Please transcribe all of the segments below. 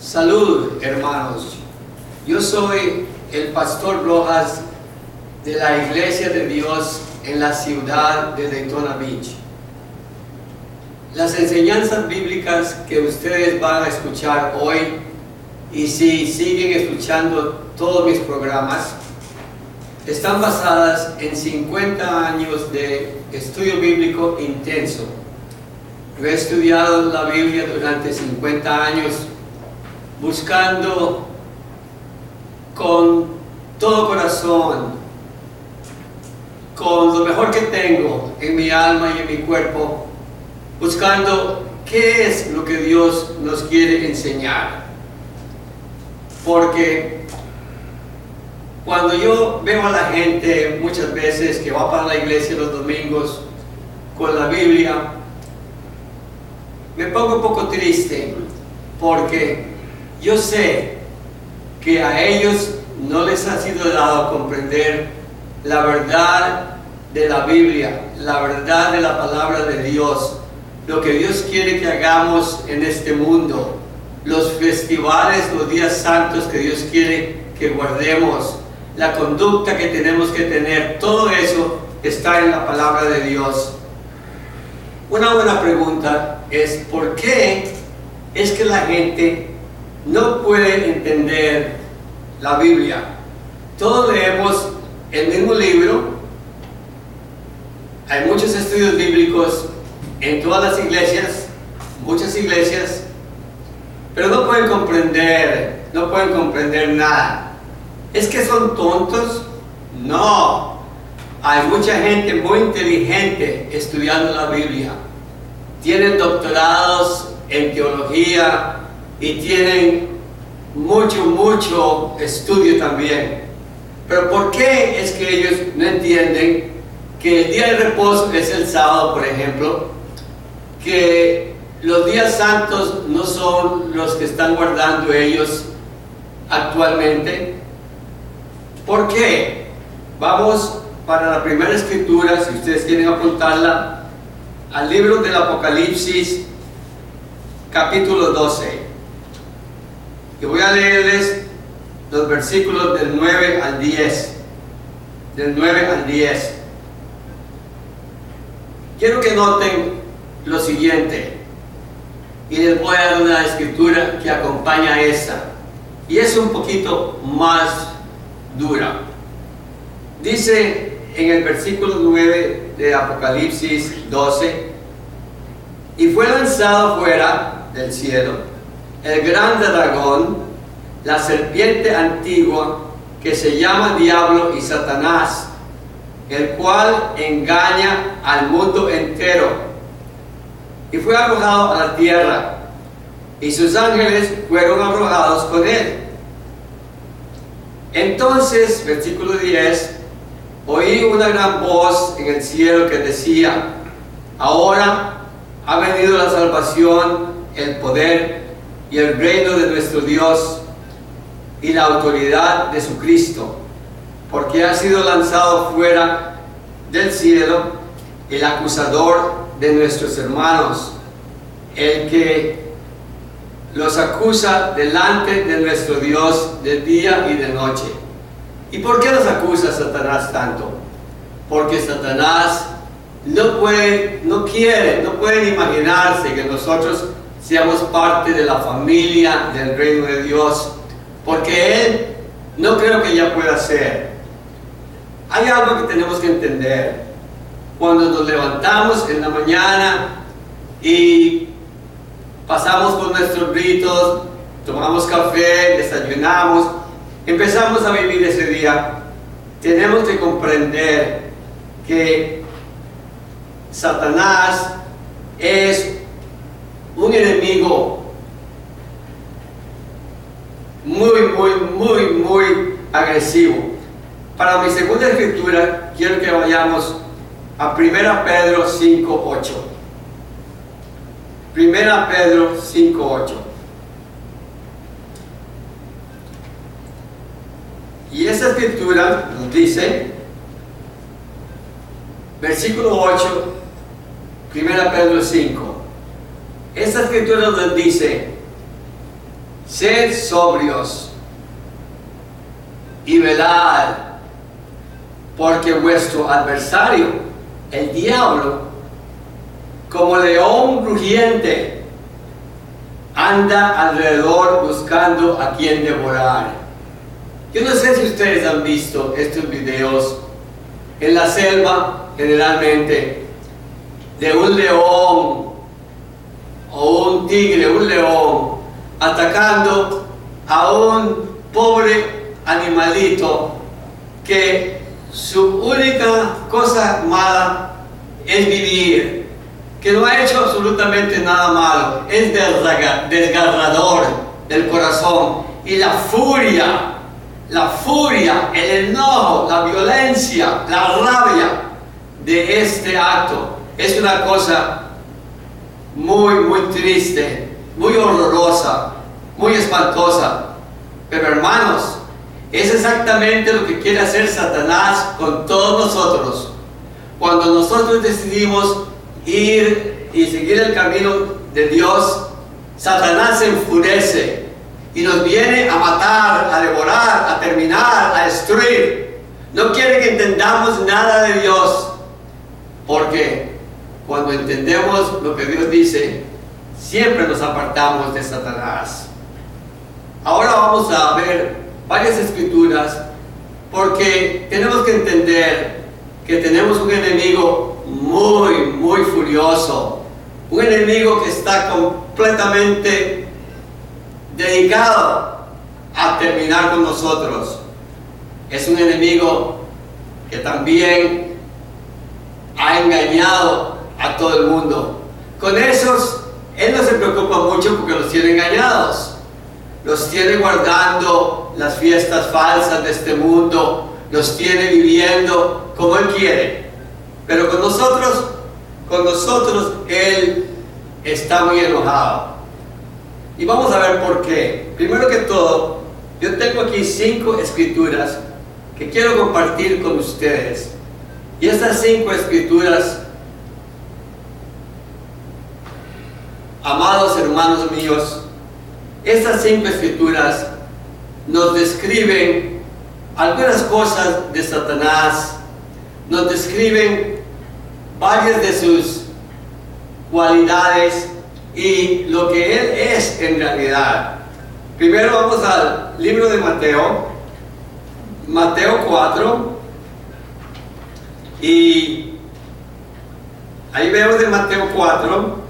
Salud, hermanos. Yo soy el pastor Rojas de la Iglesia de Dios en la ciudad de Daytona Beach. Las enseñanzas bíblicas que ustedes van a escuchar hoy, y si siguen escuchando todos mis programas, están basadas en 50 años de estudio bíblico intenso. Yo he estudiado la Biblia durante 50 años, buscando con todo corazón, con lo mejor que tengo en mi alma y en mi cuerpo, buscando qué es lo que Dios nos quiere enseñar. Porque cuando yo veo a la gente muchas veces que va para la iglesia los domingos con la Biblia, me pongo un poco triste, porque yo sé que a ellos no les ha sido dado comprender la verdad de la Biblia, la verdad de la palabra de Dios, lo que Dios quiere que hagamos en este mundo, los festivales, los días santos que Dios quiere que guardemos, la conducta que tenemos que tener, todo eso está en la palabra de Dios. Una buena pregunta es: ¿por qué es que la gente no puede entender la Biblia? Todos leemos el mismo libro, hay muchos estudios bíblicos en todas las iglesias, muchas iglesias, pero no pueden comprender nada. ¿Es que son tontos? No. Hay mucha gente muy inteligente estudiando la Biblia. Tienen doctorados en teología y tienen mucho estudio también. Pero ¿por qué es que ellos no entienden que el día de reposo es el sábado, por ejemplo? Que los días santos no son los que están guardando ellos actualmente. ¿Por qué? Vamos para la primera escritura, si ustedes quieren apuntarla, al libro del Apocalipsis, capítulo 12. Y voy a leerles los versículos del 9 al 10. Del 9 al 10. Quiero que noten lo siguiente, y les voy a dar una escritura que acompaña a esta, y es un poquito más dura. Dice en el versículo 9 de Apocalipsis 12: y fue lanzado fuera del cielo el gran dragón, la serpiente antigua, que se llama Diablo y Satanás, el cual engaña al mundo entero. Y fue arrojado a la tierra, y sus ángeles fueron arrojados con él. Entonces, versículo 10, oí una gran voz en el cielo que decía: ahora ha venido la salvación, el poder y el reino de nuestro Dios y la autoridad de su Cristo, porque ha sido lanzado fuera del cielo el acusador de nuestros hermanos, el que los acusa delante de nuestro Dios de día y de noche. ¿Y por qué los acusa Satanás tanto? Porque Satanás no puede imaginarse que nosotros seamos parte de la familia del reino de Dios, porque él no creo que ya pueda ser. Hay algo que tenemos que entender. Cuando nos levantamos en la mañana y pasamos por nuestros ritos, tomamos café, desayunamos, empezamos a vivir ese día, tenemos que comprender que Satanás es un enemigo muy agresivo. Para mi segunda escritura quiero que vayamos a 1 Pedro 5:8. 1 Pedro 5:8. Y esa escritura nos dice, versículo 8, 1 Pedro 5. Esta escritura nos dice: Sed sobrios y velad, porque vuestro adversario, el diablo, como león rugiente, anda alrededor buscando a quien devorar. Yo no sé si ustedes han visto estos videos en la selva, generalmente, de un león o un tigre, un león, atacando a un pobre animalito que su única cosa mala es vivir, que no ha hecho absolutamente nada malo, es desgarrador del corazón. Y la furia, el enojo, la violencia, la rabia de este acto es una cosa muy, muy triste, muy horrorosa, muy espantosa. Pero hermanos, es exactamente lo que quiere hacer Satanás con todos nosotros. Cuando nosotros decidimos ir y seguir el camino de Dios, Satanás se enfurece y nos viene a matar, a devorar, a terminar, a destruir. No quiere que entendamos nada de Dios, porque cuando entendemos lo que Dios dice, siempre nos apartamos de Satanás. Ahora vamos a ver varias escrituras, porque tenemos que entender que tenemos un enemigo muy, muy furioso, un enemigo que está completamente dedicado a terminar con nosotros. Es un enemigo que también ha engañado a todo el mundo. Con esos, él no se preocupa mucho porque los tiene engañados. Los tiene guardando las fiestas falsas de este mundo, los tiene viviendo como él quiere. Pero con nosotros él está muy enojado. Y vamos a ver por qué. Primero que todo, yo tengo aquí 5 escrituras que quiero compartir con ustedes. Y estas 5 escrituras, amados hermanos míos, estas 5 escrituras nos describen algunas cosas de Satanás, nos describen varias de sus cualidades y lo que él es en realidad. Primero vamos al libro de Mateo 4, y ahí vemos en Mateo 4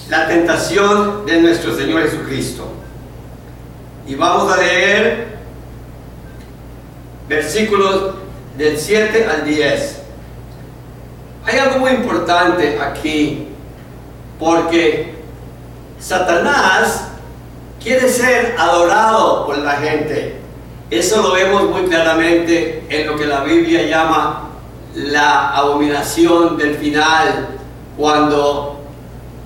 la tentación de nuestro Señor Jesucristo. Y vamos a leer versículos del 7 al 10. Hay algo muy importante aquí, porque Satanás quiere ser adorado por la gente. Eso lo vemos muy claramente en lo que la Biblia llama la abominación del final, cuando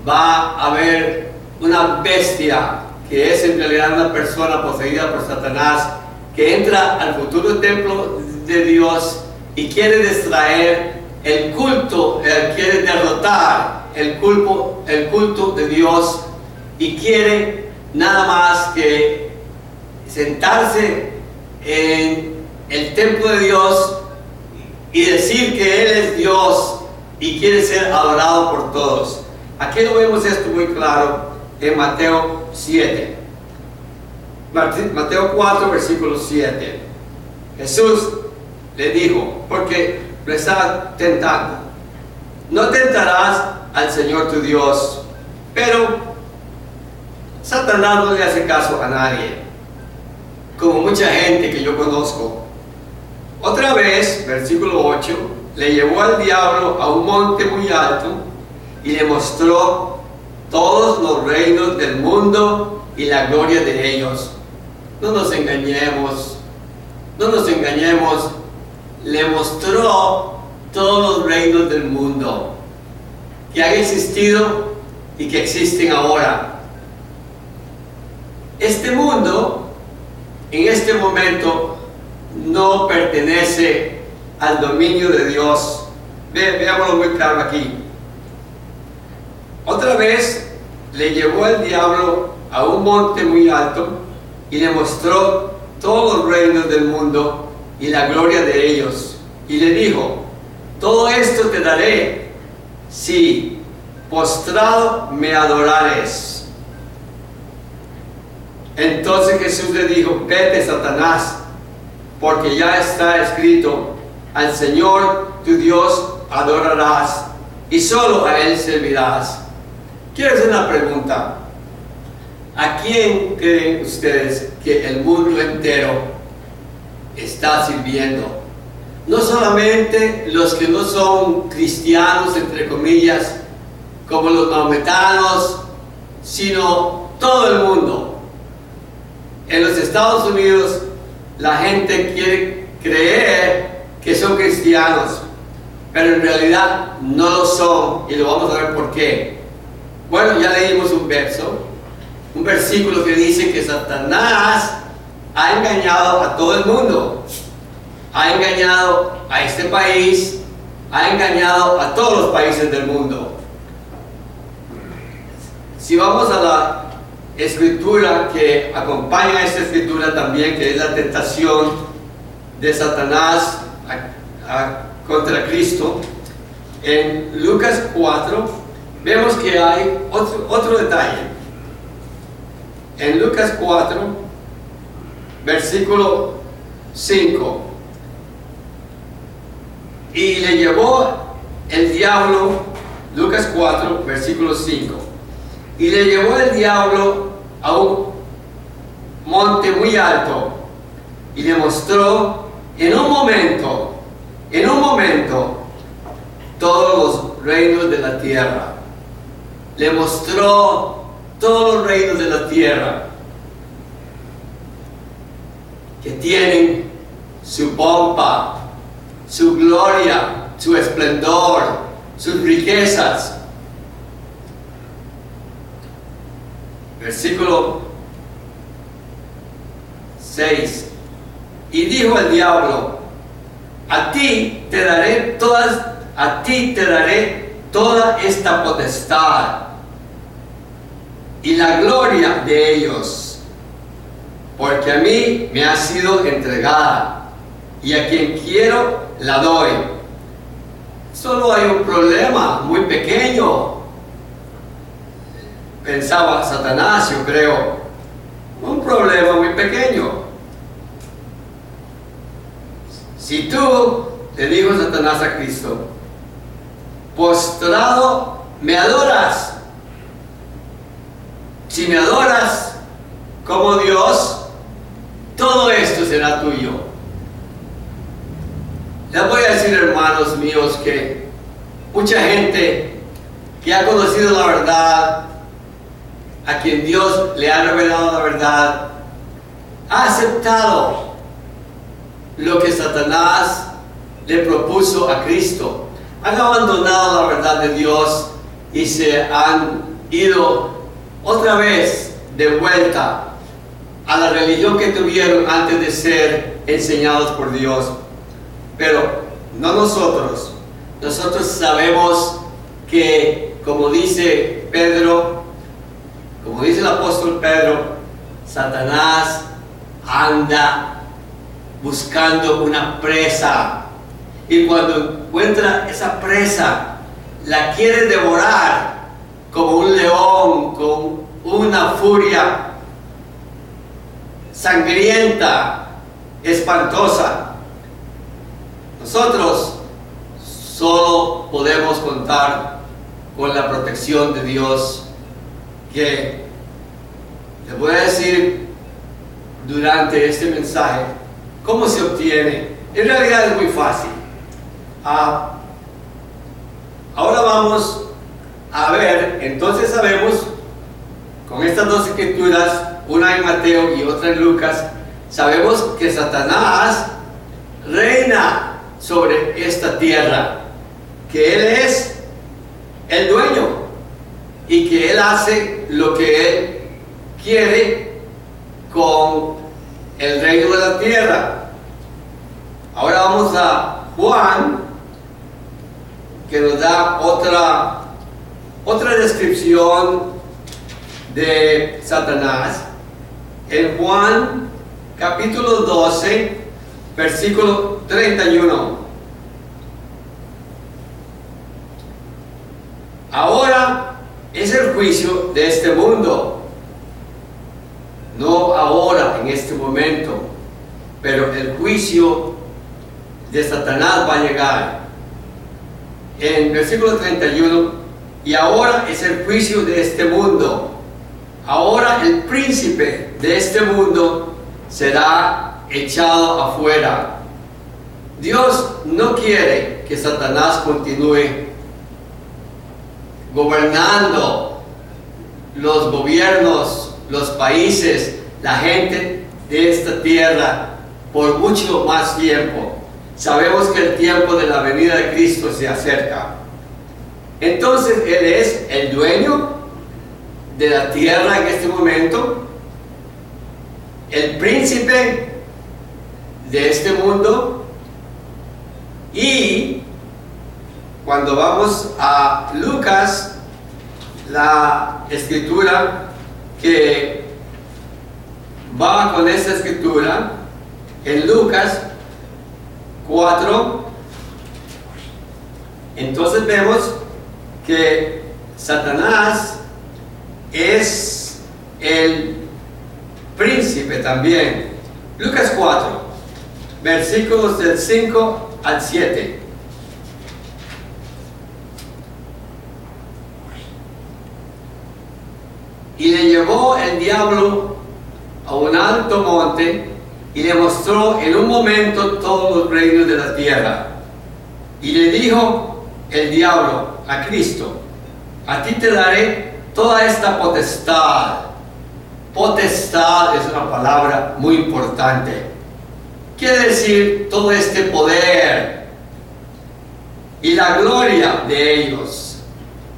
va a haber una bestia que es en realidad una persona poseída por Satanás, que entra al futuro templo de Dios y quiere distraer el culto, quiere derrotar el culto de Dios, y quiere nada más que sentarse en el templo de Dios y decir que Él es Dios y quiere ser adorado por todos. Aquí lo vemos esto muy claro en Mateo 7. Mateo 4, versículo 7. Jesús le dijo, porque lo estaba tentando: no tentarás al Señor tu Dios. Pero Satanás no le hace caso a nadie, como mucha gente que yo conozco. Otra vez, versículo 8, le llevó al diablo a un monte muy alto y le mostró todos los reinos del mundo y la gloria de ellos. No nos engañemos, le mostró todos los reinos del mundo que han existido y que existen ahora. Este mundo, en este momento, no pertenece al dominio de Dios. Veámoslo muy claro aquí. Otra vez le llevó el diablo a un monte muy alto y le mostró todos los reinos del mundo y la gloria de ellos. Y le dijo: todo esto te daré si postrado me adorares. Entonces Jesús le dijo: vete, Satanás, porque ya está escrito: al Señor tu Dios adorarás y solo a Él servirás. Quiero hacer una pregunta. ¿A quién creen ustedes que el mundo entero está sirviendo? No solamente los que no son cristianos, entre comillas, como los maometanos, sino todo el mundo. En los Estados Unidos, la gente quiere creer que son cristianos, pero en realidad no lo son, y lo vamos a ver por qué. Bueno, ya leímos un versículo que dice que Satanás ha engañado a todo el mundo. Ha engañado a este país, ha engañado a todos los países del mundo. Si vamos a la escritura que acompaña a esta escritura también, que es la tentación de Satanás contra Cristo, en Lucas 4 vemos que hay otro detalle. En Lucas 4, versículo 5: y le llevó el diablo, Lucas 4, versículo 5, y le llevó el diablo a un monte muy alto y le mostró en un momento todos los reinos de la tierra. Le mostró todos los reinos de la tierra, que tienen su pompa, su gloria, su esplendor, sus riquezas. Versículo 6: y dijo el diablo: a ti te daré toda esta potestad y la gloria de ellos, porque a mí me ha sido entregada, y a quien quiero la doy. Solo hay un problema muy pequeño, pensaba Satanás, yo creo. Un problema muy pequeño. Si tú, le dijo Satanás a Cristo, postrado me adoras, si me adoras como Dios, todo esto será tuyo. Les voy a decir, hermanos míos, que mucha gente que ha conocido la verdad, a quien Dios le ha revelado la verdad, ha aceptado lo que Satanás le propuso a Cristo. Han abandonado la verdad de Dios y se han ido otra vez de vuelta a la religión que tuvieron antes de ser enseñados por Dios. Pero no nosotros. Nosotros sabemos que, como dice Pedro, como dice el apóstol Pedro, Satanás anda buscando una presa, y cuando encuentra esa presa, la quiere devorar como un león, con una furia sangrienta, espantosa. Nosotros solo podemos contar con la protección de Dios, que les voy a decir durante este mensaje cómo se obtiene. En realidad es muy fácil. Ahora vamos a ver, entonces sabemos, con estas dos escrituras, una en Mateo y otra en Lucas, sabemos que Satanás reina sobre esta tierra, que Él es el dueño y que Él hace lo que Él quiere con el reino de la tierra. Ahora vamos a Juan, que nos da otra descripción de Satanás en Juan capítulo 12, versículo 31. Ahora es el juicio de este mundo, no ahora, en este momento, pero el juicio de Satanás va a llegar. En versículo 31, y ahora es el juicio de este mundo. Ahora el príncipe de este mundo será echado afuera. Dios no quiere que Satanás continúe gobernando los gobiernos, los países, la gente de esta tierra por mucho más tiempo. Sabemos que el tiempo de la venida de Cristo se acerca. Entonces Él es el dueño de la tierra en este momento, el príncipe de este mundo, y cuando vamos a Lucas, la escritura que va con esta escritura, en Lucas 4, entonces vemos que Satanás es el príncipe también. Lucas 4, versículos del 5 al 7. Y le llevó el diablo a un alto monte y le mostró en un momento todos los reinos de la tierra. Y le dijo el diablo a Cristo: a ti te daré toda esta potestad. Potestad es una palabra muy importante. Quiere decir todo este poder y la gloria de ellos.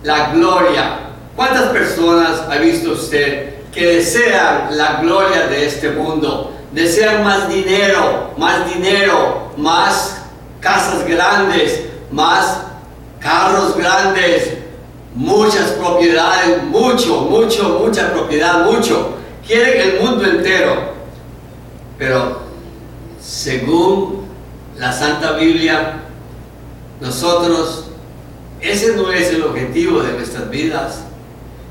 La gloria. ¿Cuántas personas ha visto usted que desean la gloria de este mundo? Desean más dinero, más casas grandes, más carros grandes, muchas propiedades, mucha propiedad, mucho. Quieren el mundo entero. Pero según la Santa Biblia, nosotros, ese no es el objetivo de nuestras vidas.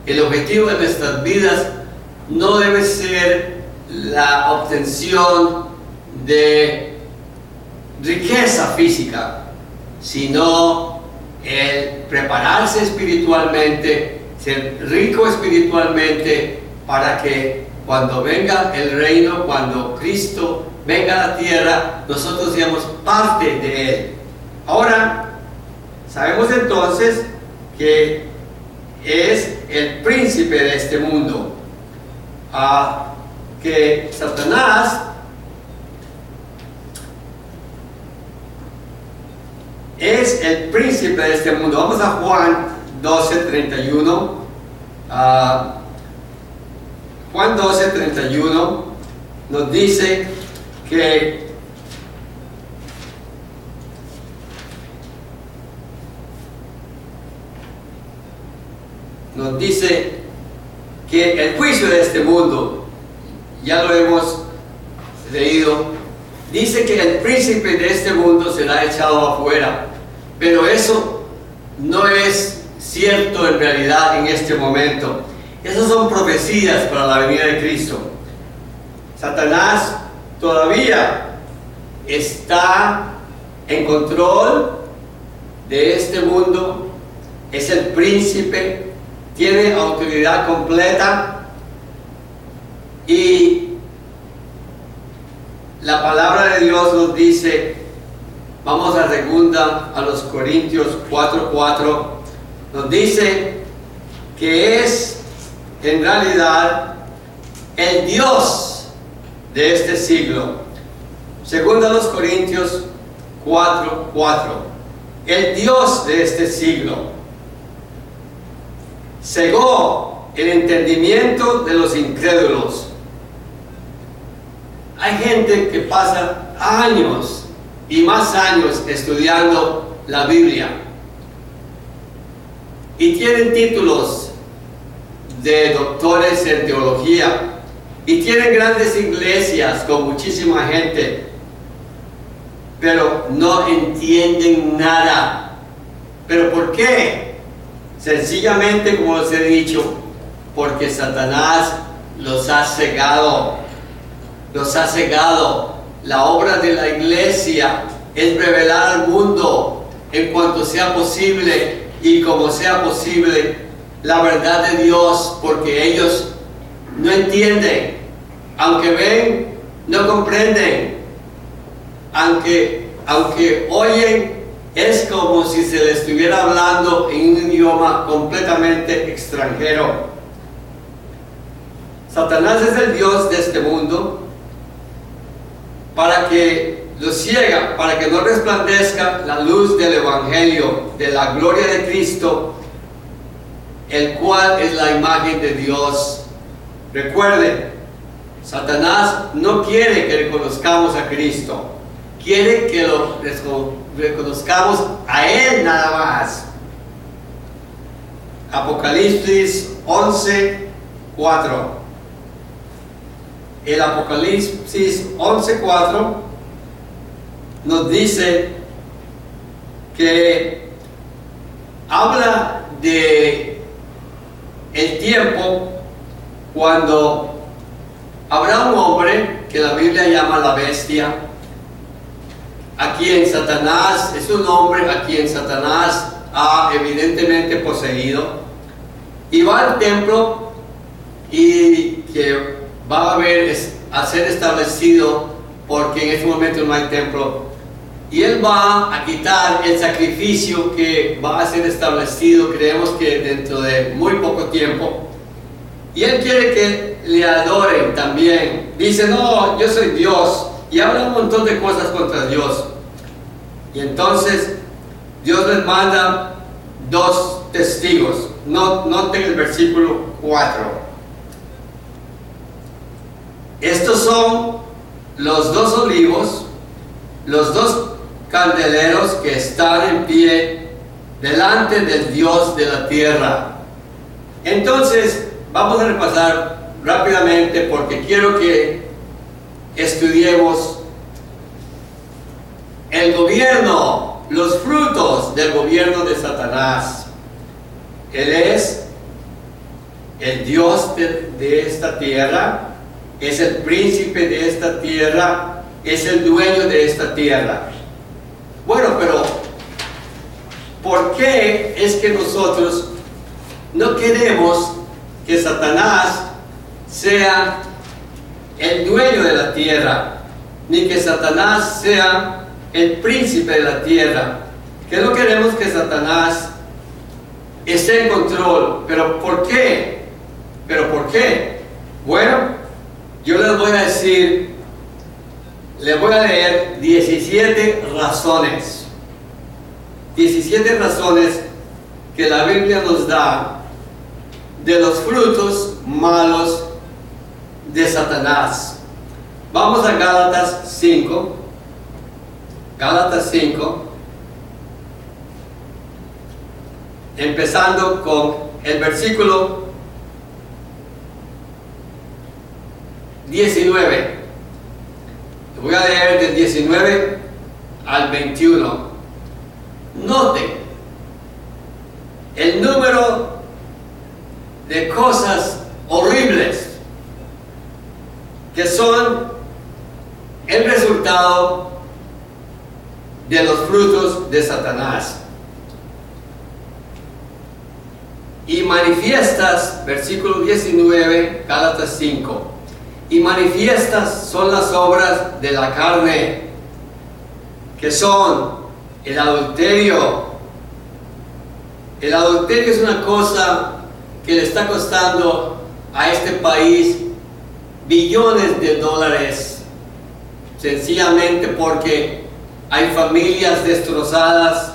El objetivo de nuestras vidas no debe ser la obtención de riqueza física, sino el prepararse espiritualmente, ser rico espiritualmente, para que cuando venga el reino, cuando Cristo venga a la tierra, nosotros seamos parte de Él. Ahora, sabemos entonces que es el príncipe de este mundo, que Satanás es el príncipe de este mundo. Vamos a Juan 12:31. Juan 12:31 nos dice que el juicio de este mundo, ya lo hemos leído, dice que el príncipe de este mundo será echado afuera, pero eso no es cierto en realidad en este momento. Esas son profecías para la venida de Cristo. Satanás todavía está en control de este mundo, es el príncipe, tiene autoridad completa, y la palabra de Dios nos dice, vamos a segunda a los Corintios 4:4, nos dice que es en realidad el Dios de este siglo. Segunda a los Corintios 4:4, el Dios de este siglo cegó el entendimiento de los incrédulos. Hay gente que pasa años y más años estudiando la Biblia y tienen títulos de doctores en teología y tienen grandes iglesias con muchísima gente, pero no entienden nada. ¿Pero por qué? Sencillamente, como les he dicho, porque Satanás los ha cegado. Los ha cegado. La obra de la iglesia es revelar al mundo en cuanto sea posible y como sea posible la verdad de Dios, porque ellos no entienden. Aunque ven, no comprenden. Aunque oyen, es como si se les estuviera hablando en un idioma completamente extranjero. Satanás es el Dios de este mundo para que lo ciega, para que no resplandezca la luz del Evangelio, de la gloria de Cristo, el cual es la imagen de Dios. Recuerden, Satanás no quiere que reconozcamos a Cristo, quiere que lo reconozcamos a Él nada más. Apocalipsis 11:4. El Apocalipsis 11:4 nos dice que habla de el tiempo cuando habrá un hombre que la Biblia llama la bestia, a quien Satanás, es un hombre a quien Satanás ha evidentemente poseído, y va al templo y que va a ser establecido, porque en este momento no hay templo, y él va a quitar el sacrificio que va a ser establecido, creemos que dentro de muy poco tiempo, y él quiere que le adoren también. Dice, no, yo soy Dios, y habla un montón de cosas contra Dios. Y entonces Dios les manda dos testigos. Noten el versículo 4. Estos son los dos olivos, los dos candeleros que están en pie delante del Dios de la tierra. Entonces, vamos a repasar rápidamente porque quiero que estudiemos el gobierno, los frutos del gobierno de Satanás. Él es el Dios de esta tierra, es el príncipe de esta tierra, es el dueño de esta tierra. Bueno, pero ¿por qué es que nosotros no queremos que Satanás sea el dueño de la tierra, ni que Satanás sea el príncipe de la tierra? Que no queremos que Satanás esté en control. ¿Pero por qué? ¿Pero por qué? Bueno, yo les voy a decir, les voy a leer 17 razones. 17 razones que la Biblia nos da de los frutos malos de Satanás. Vamos a Gálatas 5. Gálatas 5. Empezando con el versículo 19. Voy a leer del 19 al 21. Noten el número de cosas horribles que son el resultado de los frutos de Satanás. Y manifiestas, versículo 19, Gálatas 5. Y manifiestas son las obras de la carne, que son el adulterio. El adulterio es una cosa que le está costando a este país billones de dólares, sencillamente porque hay familias destrozadas,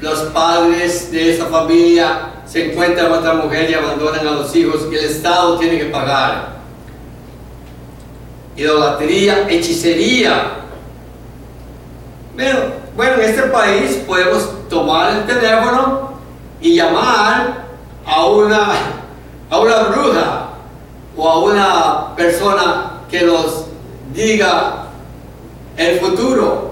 los padres de esa familia se encuentran con otra mujer y abandonan a los hijos y el Estado tiene que pagar. Idolatría, hechicería. Pero, bueno, en este país podemos tomar el teléfono y llamar a a una bruja o a una persona que nos diga el futuro.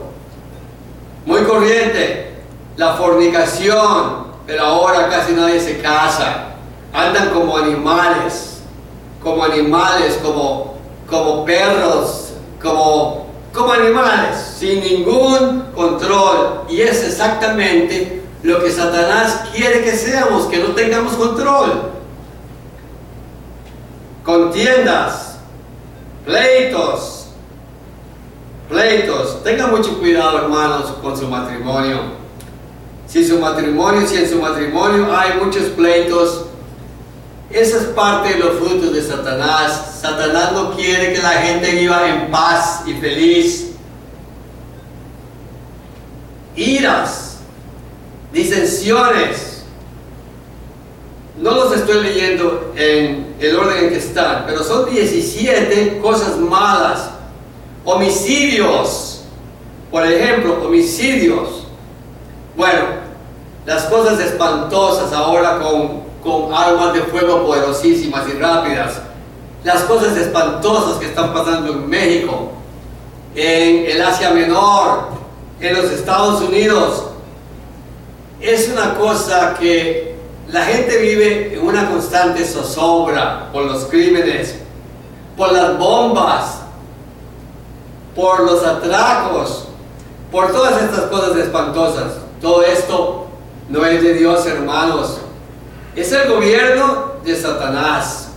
Muy corriente, la fornicación, pero ahora casi nadie se casa. Andan como animales, como perros, como animales, sin ningún control. Y es exactamente lo que Satanás quiere que seamos, que no tengamos control. Contiendas, pleitos. Tengan mucho cuidado, hermanos, con su matrimonio. Si en su matrimonio hay muchos pleitos, esa es parte de los frutos de Satanás. Satanás no quiere que la gente viva en paz y feliz. Iras, disensiones. No los estoy leyendo en el orden en que están, pero son 17 cosas malas. Homicidios, por ejemplo, homicidios. Bueno, las cosas espantosas ahora con armas de fuego poderosísimas y rápidas. Las cosas espantosas que están pasando en México, en el Asia Menor, en los Estados Unidos. Es una cosa que la gente vive en una constante zozobra por los crímenes, por las bombas, por los atracos, por todas estas cosas espantosas. Todo esto no es de Dios, hermanos. Es el gobierno de Satanás.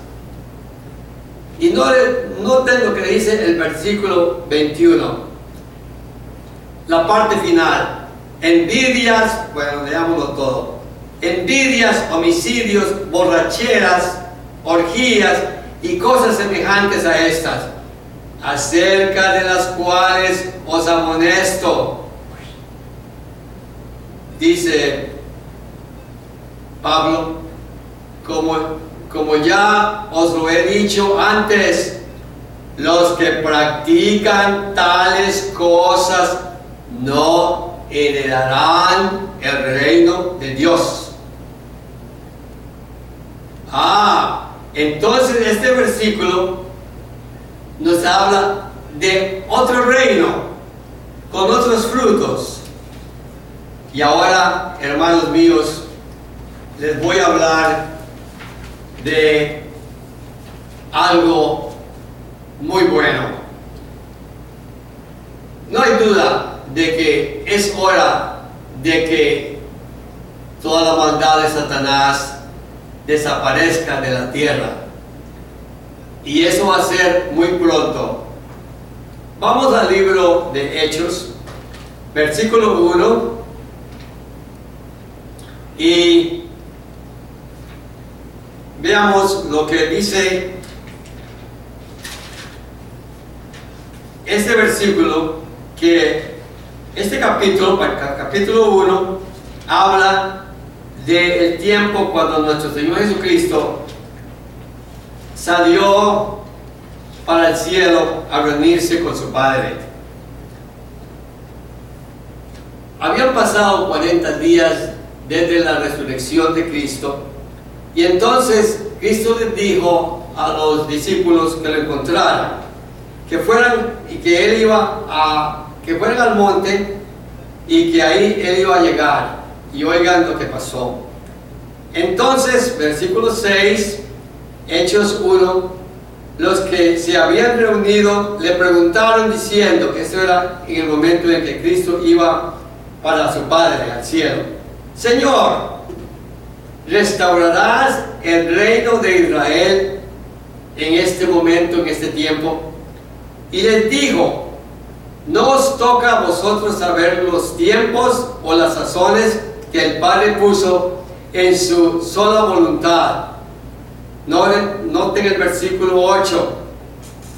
Y noten lo que dice el versículo 21. La parte final. Envidias, bueno, leámoslo todo. Envidias, homicidios, borracheras, orgías y cosas semejantes a estas, acerca de las cuales os amonesto. Dice Pablo, como ya os lo he dicho antes, los que practican tales cosas no heredarán el reino de Dios. Entonces este versículo nos habla de otro reino, con otros frutos. Y ahora, hermanos míos, les voy a hablar de algo muy bueno. No hay duda de que es hora de que toda la maldad de Satanás desaparezca de la tierra. Y eso va a ser muy pronto. Vamos al libro de Hechos, versículo 1. Y veamos lo que dice este versículo, que este capítulo 1, habla del tiempo cuando nuestro Señor Jesucristo salió para el cielo a reunirse con su Padre. Habían pasado 40 días desde la resurrección de Cristo, y entonces Cristo les dijo a los discípulos que lo encontraran, que fueran y que que fueran al monte y que ahí él iba a llegar. Y oigan lo que pasó. Entonces, versículo 6, Hechos 1, los que se habían reunido le preguntaron diciendo, que esto era en el momento en que Cristo iba para su Padre al cielo: Señor, ¿restaurarás el reino de Israel en este momento, en este tiempo? Y les dijo: no os toca a vosotros saber los tiempos o las sazones que el Padre puso en su sola voluntad. Noten el versículo 8.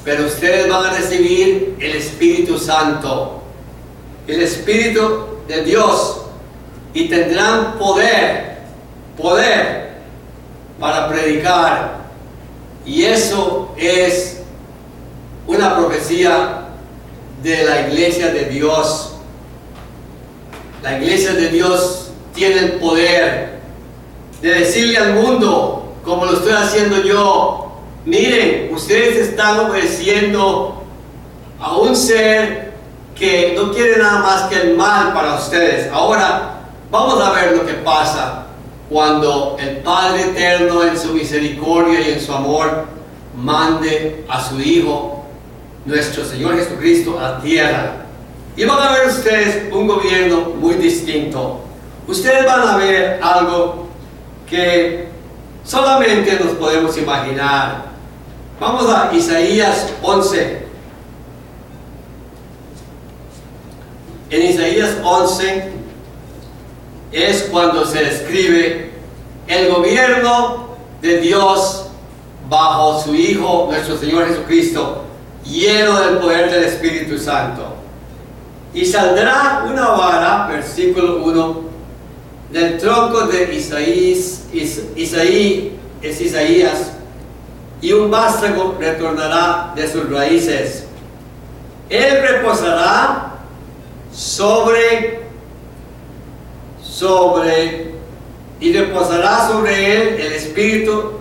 Pero ustedes van a recibir el Espíritu Santo, el Espíritu de Dios, y tendrán poder para predicar. Y eso es una profecía de la iglesia de Dios. La iglesia de Dios tiene el poder de decirle al mundo como lo estoy haciendo yo. Miren, ustedes están obedeciendo a un ser que no quiere nada más que el mal para ustedes. Ahora, vamos a ver lo que pasa cuando el Padre Eterno, en su misericordia y en su amor, mande a su Hijo, nuestro Señor Jesucristo, a la tierra. Y van a ver ustedes un gobierno muy distinto. Ustedes van a ver algo que solamente nos podemos imaginar. Vamos a Isaías 11. En Isaías 11 es cuando se describe el gobierno de Dios bajo su Hijo, nuestro Señor Jesucristo, lleno del poder del Espíritu Santo. Y saldrá una vara, versículo 1, del tronco de Isaías, y un vástago retornará de sus raíces. Él reposará y reposará sobre él el Espíritu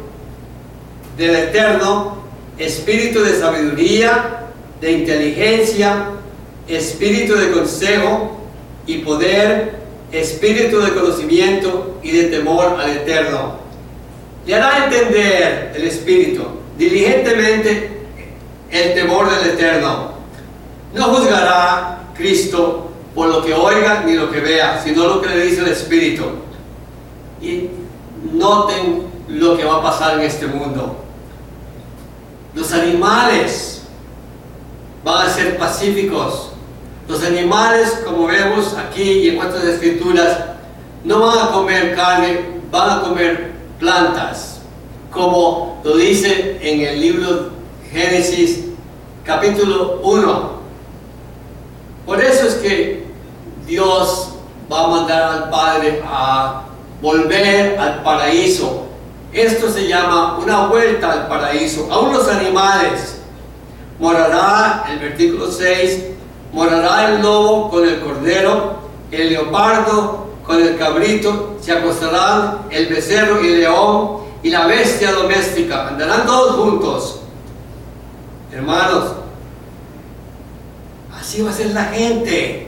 del Eterno, Espíritu de sabiduría, de inteligencia, Espíritu de consejo y poder, Espíritu de conocimiento y de temor al Eterno. Le hará entender el Espíritu diligentemente el temor del Eterno. No juzgará Cristo por lo que oiga ni lo que vea, sino lo que le dice el Espíritu. Y noten lo que va a pasar en este mundo. Los animales van a ser pacíficos. Los animales, como vemos aquí y en otras escrituras, no van a comer carne, van a comer plantas, como lo dice en el libro Génesis capítulo 1. Por eso es que Dios va a mandar al Padre a volver al paraíso. Esto se llama una vuelta al paraíso. Aún los animales. Morará, el versículo 6, morará el lobo con el cordero, el leopardo con el cabrito, se acostarán el becerro y el león y la bestia doméstica. Andarán todos juntos. Hermanos, así va a ser la gente.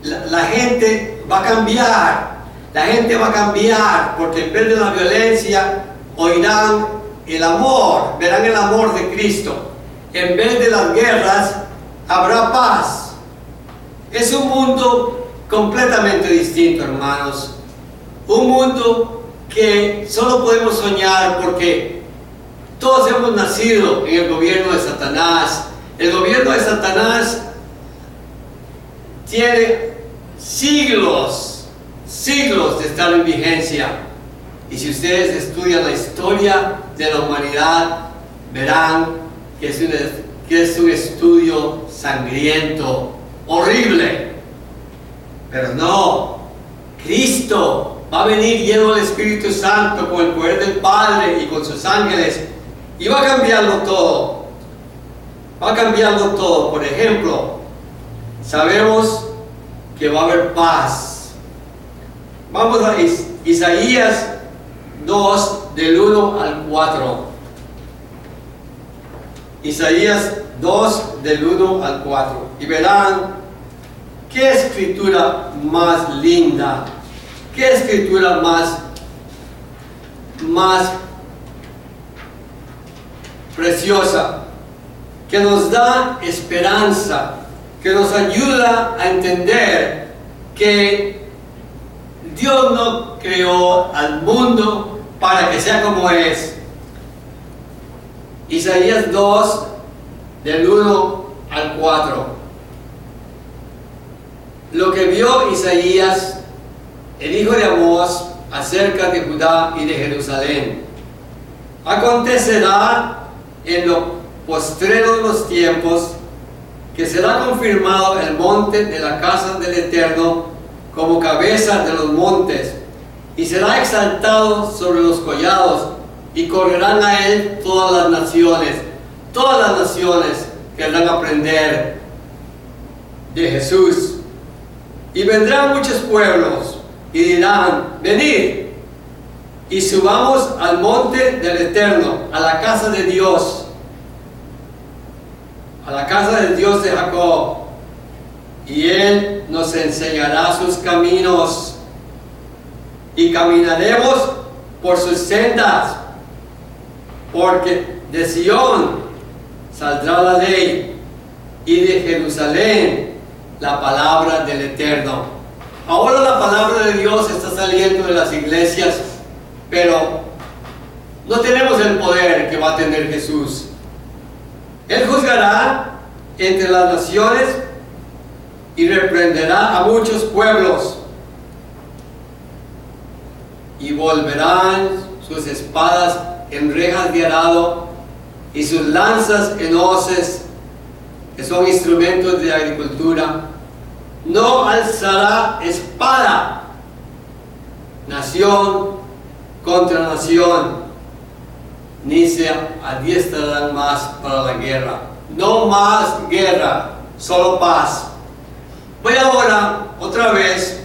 La gente va a cambiar. La gente va a cambiar porque en vez de la violencia oirán el amor, verán el amor de Cristo. En vez de las guerras habrá paz. Es un mundo completamente distinto, hermanos. Un mundo que solo podemos soñar porque todos hemos nacido en el gobierno de Satanás. El gobierno de Satanás tiene siglos de estar en vigencia. Y si ustedes estudian la historia de la humanidad, verán que es un estudio sangriento, horrible. Pero no, Cristo va a venir lleno del Espíritu Santo con el poder del Padre y con sus ángeles y va a cambiarlo todo. Va a cambiarlo todo. Por ejemplo, sabemos que va a haber paz. Vamos a Isaías 2, del 1 al 4. Isaías 2, del 1 al 4. Y verán qué escritura más linda, qué escritura más preciosa, que nos da esperanza, que nos ayuda a entender que Dios no creó al mundo para que sea como es. Isaías 2, del 1 al 4. Lo que vio Isaías, el hijo de Amós, acerca de Judá y de Jerusalén. Acontecerá en lo postrero de los tiempos que será confirmado el monte de la casa del Eterno como cabeza de los montes, y será exaltado sobre los collados, y correrán a él todas las naciones. Todas las naciones querrán aprender de Jesús. Y vendrán muchos pueblos y dirán: venid, y subamos al monte del Eterno, a la casa de Dios, a la casa del Dios de Jacob, y Él nos enseñará sus caminos, y caminaremos por sus sendas, porque de Sión saldrá la ley, y de Jerusalén la palabra del Eterno. Ahora la palabra de Dios está saliendo de las iglesias, pero no tenemos el poder que va a tener Jesús. Él juzgará entre las naciones y reprenderá a muchos pueblos, y volverán sus espadas en rejas de arado y sus lanzas en hoces, que son instrumentos de agricultura. No alzará espada nación contra nación, ni se adiestrarán más para la guerra. No más guerra, solo paz. Voy ahora otra vez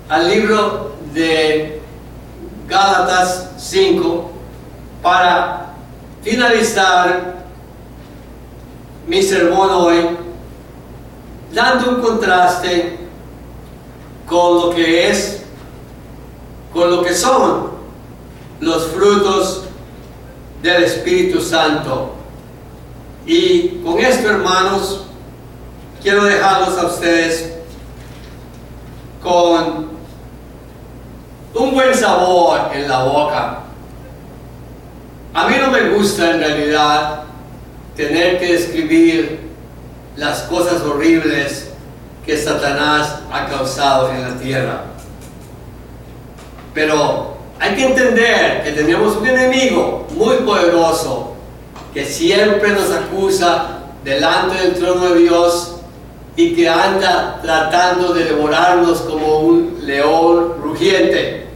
al libro de Gálatas 5 para finalizar mi sermón hoy, dando un contraste con lo que es, con lo que son los frutos del Espíritu Santo. Y con esto, hermanos, quiero dejarlos a ustedes con un buen sabor en la boca. A mí no me gusta en realidad tener que describir las cosas horribles que Satanás ha causado en la tierra. Pero hay que entender que tenemos un enemigo muy poderoso que siempre nos acusa delante del trono de Dios y que anda tratando de devorarnos como un león rugiente,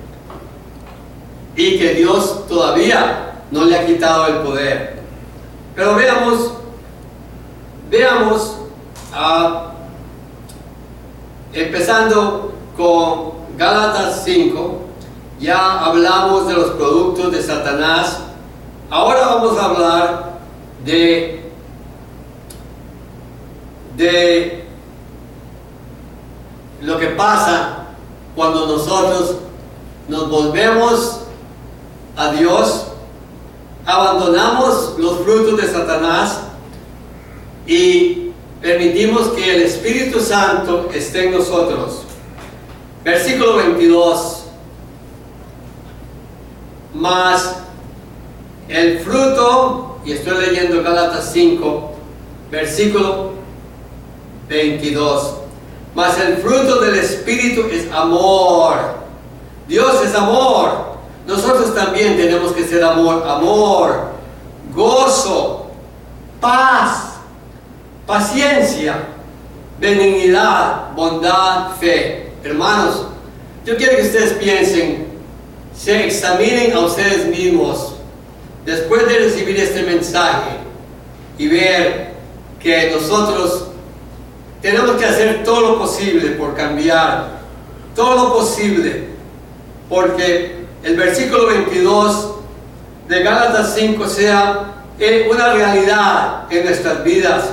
y que Dios todavía no le ha quitado el poder. Pero veamos empezando con Gálatas 5, ya hablamos de los productos de Satanás. Ahora vamos a hablar de lo que pasa cuando nosotros nos volvemos a Dios, abandonamos los frutos de Satanás y permitimos que el Espíritu Santo esté en nosotros. Versículo 22. Mas el fruto, y estoy leyendo Gálatas 5, versículo 22. Mas el fruto del Espíritu es amor. Dios es amor. Nosotros también tenemos que ser amor. Amor, gozo, paz, paciencia, benignidad, bondad, fe. Hermanos, yo quiero que ustedes piensen, se examinen a ustedes mismos después de recibir este mensaje y ver que nosotros tenemos que hacer todo lo posible por cambiar, todo lo posible, porque el versículo 22 de Gálatas 5 sea una realidad en nuestras vidas.